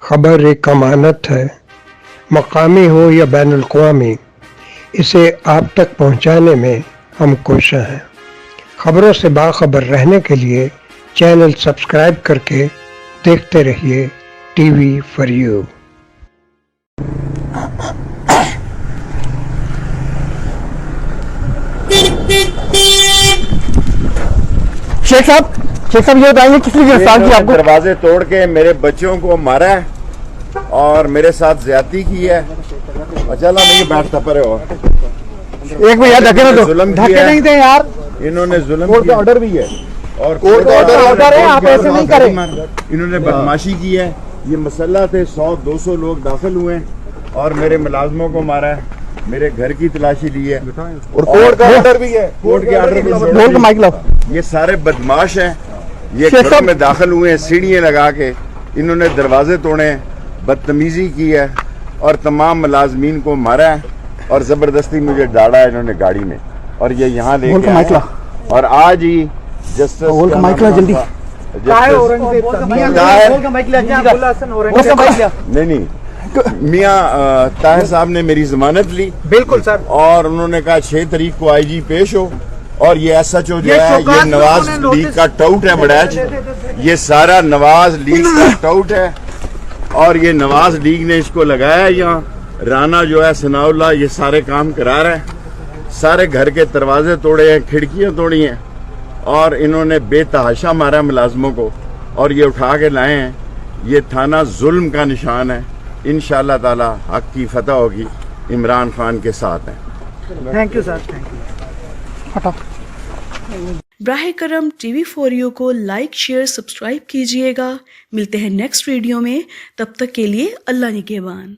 खबर एक अमानत है, मकामी हो या बैनुल अक़वामी, इसे आप तक पहुंचाने में हम कोशिश हैं। खबरों से बाखबर रहने के लिए चैनल सब्सक्राइब करके देखते रहिए टीवी फॉर यू। शेख साहब ये बताएंगे किस लिए गिरफ्तार किया आपको? दरवाजे तोड़ के मेरे बच्चों को मारा है और मेरे साथ ज्यादती की है। चला नहीं बैठता पर एक मिनट धक्के ना दो, जुल्म धक्के किया नहीं थे यार। इन्होंने जुल्म कोर्ट का किया ऑर्डर भी है और कोर्ट का ऑर्डर है, आप ऐसे नहीं करें। इन्होंने बदमाशी की है। ये मसला थे 100-200 लोग दाखिल हुए और मेरे मुलाजमों को मारा है, मेरे घर की तलाशी ली है और कोर्ट का ऑर्डर भी है। कोर्ट के ऑर्डर ये सारे बदमाश हैं। ये घरों में दाखिल हुए हैं सीढ़ियाँ लगा के, इन्होंने दरवाजे तोड़े, बदतमीजी की है और तमाम मुलाजमीन को मारा है और जबरदस्ती मुझे डाला है इन्होंने गाड़ी में और ये यहाँ लेके आए और आज ही जस्टिस नहीं मियाँ ताहिर साहब ने मेरी जमानत ली। बिल्कुल सर। और उन्होंने कहा 6 तारीख को आईजी पेश हो और ये SHO जो है ये नवाज लीग का टाउट है बड़ैच, ये सारा नवाज लीग का टाउट है और ये नवाज लीग ने इसको लगाया यहाँ। राना जो है सनाउल्लाह ये सारे काम करा रहा है, सारे घर के दरवाजे तोड़े हैं, खिड़कियाँ तोड़ी हैं और इन्होंने बेतहाशा मारा मुलाजमों को और ये उठा के लाए हैं। ये थाना जुल्म का निशान है। इंशाअल्लाह ताला हक की फतह होगी, इमरान खान के साथ हैं। Thank you sir, thank you. हटा। ब्राहे करम टीवी फॉर यू को लाइक शेयर सब्सक्राइब कीजिएगा। मिलते हैं नेक्स्ट वीडियो में, तब तक के लिए अल्लाह निगहबान।